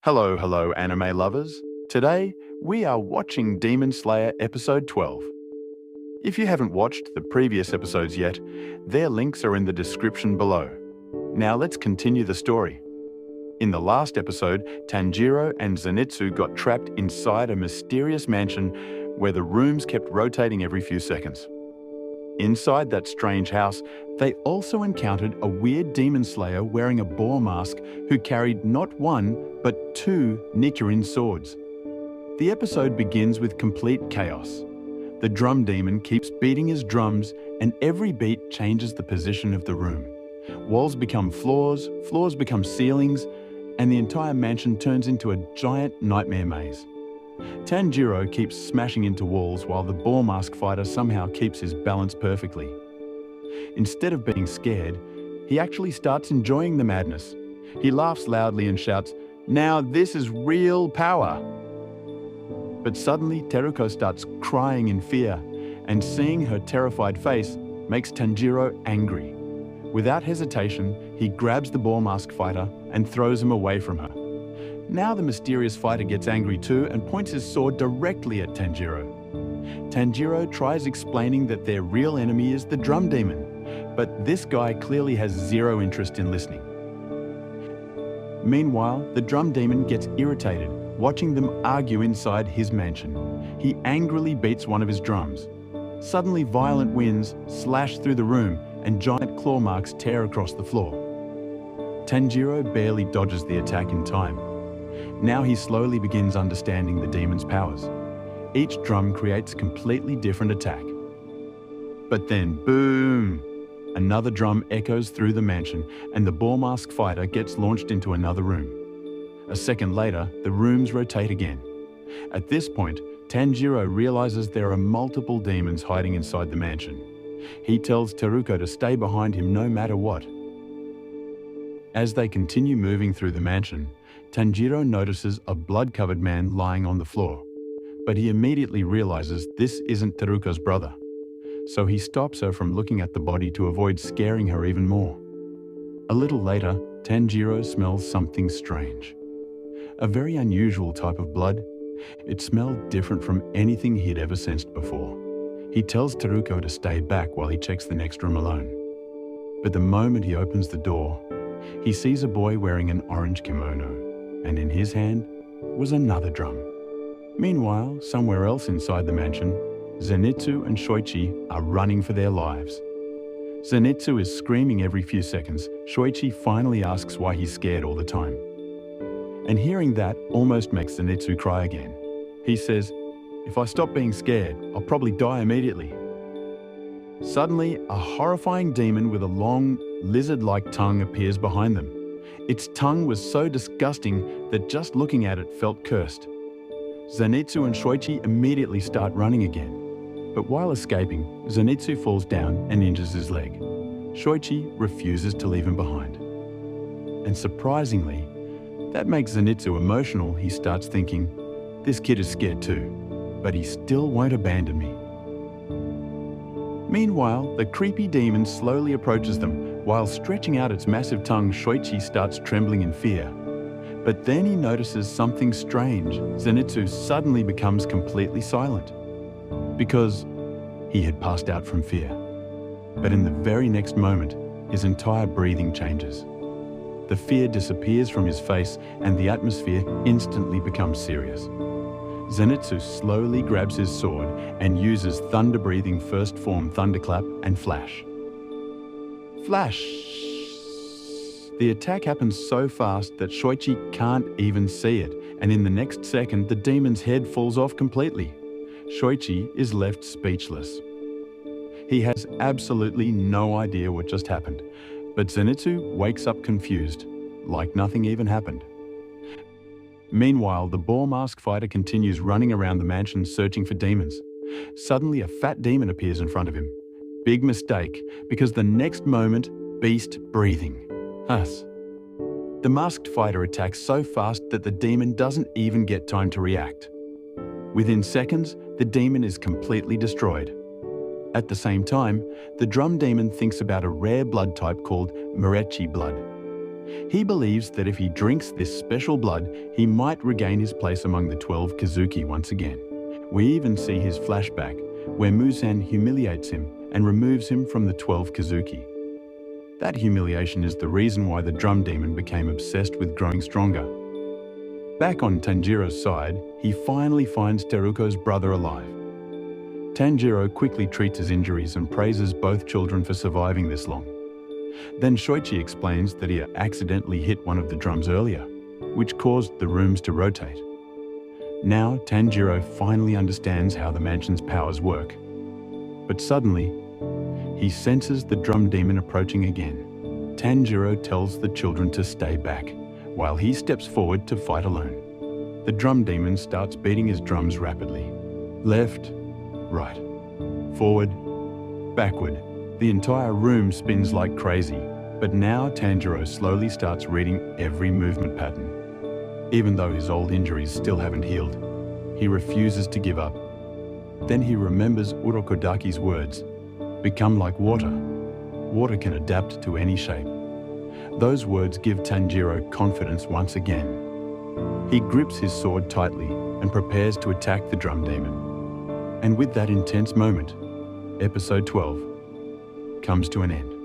Hello, anime lovers. Today, we are watching Demon Slayer Episode 12. If you haven't watched the previous episodes yet, their links are in the description below. Now let's continue the story. In the last episode, Tanjiro and Zenitsu got trapped inside a mysterious mansion where the rooms kept rotating every few seconds. Inside that strange house, they also encountered a weird demon slayer wearing a boar mask who carried not one, but two Nichiren swords. The episode begins with complete chaos. The drum demon keeps beating his drums, and every beat changes the position of the room. Walls become floors, floors become ceilings, and the entire mansion turns into a giant nightmare maze. Tanjiro keeps smashing into walls while the boar-mask fighter somehow keeps his balance perfectly. Instead of being scared, he actually starts enjoying the madness. He laughs loudly and shouts, "Now this is real power!" But suddenly Teruko starts crying in fear, and seeing her terrified face makes Tanjiro angry. Without hesitation, he grabs the boar-mask fighter and throws him away from her. Now the mysterious fighter gets angry too and points his sword directly at Tanjiro. Tanjiro tries explaining that their real enemy is the drum demon, but this guy clearly has zero interest in listening. Meanwhile, the drum demon gets irritated, watching them argue inside his mansion. He angrily beats one of his drums. Suddenly violent winds slash through the room and giant claw marks tear across the floor. Tanjiro barely dodges the attack in time. Now he slowly begins understanding the demon's powers. Each drum creates a completely different attack. But then, boom! Another drum echoes through the mansion and the boar-mask fighter gets launched into another room. A second later, the rooms rotate again. At this point, Tanjiro realizes there are multiple demons hiding inside the mansion. He tells Teruko to stay behind him no matter what. As they continue moving through the mansion, Tanjiro notices a blood-covered man lying on the floor, but he immediately realizes this isn't Teruko's brother. So he stops her from looking at the body to avoid scaring her even more. A little later, Tanjiro smells something strange. A very unusual type of blood. It smelled different from anything he had ever sensed before. He tells Teruko to stay back while he checks the next room alone. But the moment he opens the door, he sees a boy wearing an orange kimono, and in his hand was another drum. Meanwhile, somewhere else inside the mansion, Zenitsu and Shoichi are running for their lives. Zenitsu is screaming every few seconds. Shoichi finally asks why he's scared all the time. And hearing that almost makes Zenitsu cry again. He says, "If I stop being scared, I'll probably die immediately." Suddenly, a horrifying demon with a long, lizard-like tongue appears behind them. Its tongue was so disgusting that just looking at it felt cursed. Zenitsu and Shoichi immediately start running again. But while escaping, Zenitsu falls down and injures his leg. Shoichi refuses to leave him behind. And surprisingly, that makes Zenitsu emotional. He starts thinking, "This kid is scared too, but he still won't abandon me." Meanwhile, the creepy demon slowly approaches them. While stretching out its massive tongue, Shoichi starts trembling in fear. But then he notices something strange. Zenitsu suddenly becomes completely silent, because he had passed out from fear. But in the very next moment, his entire breathing changes. The fear disappears from his face and the atmosphere instantly becomes serious. Zenitsu slowly grabs his sword and uses thunder-breathing first form thunderclap and flash. Flash! The attack happens so fast that Shoichi can't even see it, and in the next second the demon's head falls off completely. Shoichi is left speechless. He has absolutely no idea what just happened, but Zenitsu wakes up confused, like nothing even happened. Meanwhile, the boar-mask fighter continues running around the mansion searching for demons. Suddenly, a fat demon appears in front of him. Big mistake, because the next moment, beast breathing. Us. The masked fighter attacks so fast that the demon doesn't even get time to react. Within seconds, the demon is completely destroyed. At the same time, the drum demon thinks about a rare blood type called Merechi blood. He believes that if he drinks this special blood, he might regain his place among the 12 Kazuki once again. We even see his flashback, where Muzan humiliates him and removes him from the 12 Kazuki. That humiliation is the reason why the drum demon became obsessed with growing stronger. Back on Tanjiro's side, he finally finds Teruko's brother alive. Tanjiro quickly treats his injuries and praises both children for surviving this long. Then Shoichi explains that he accidentally hit one of the drums earlier, which caused the rooms to rotate. Now Tanjiro finally understands how the mansion's powers work. But suddenly, he senses the drum demon approaching again. Tanjiro tells the children to stay back, while he steps forward to fight alone. The drum demon starts beating his drums rapidly. Left, right, forward, backward. The entire room spins like crazy, but now Tanjiro slowly starts reading every movement pattern. Even though his old injuries still haven't healed, he refuses to give up. Then he remembers Urokodaki's words, "Become like water. Water can adapt to any shape." Those words give Tanjiro confidence once again. He grips his sword tightly and prepares to attack the drum demon. And with that intense moment, episode 12 comes to an end.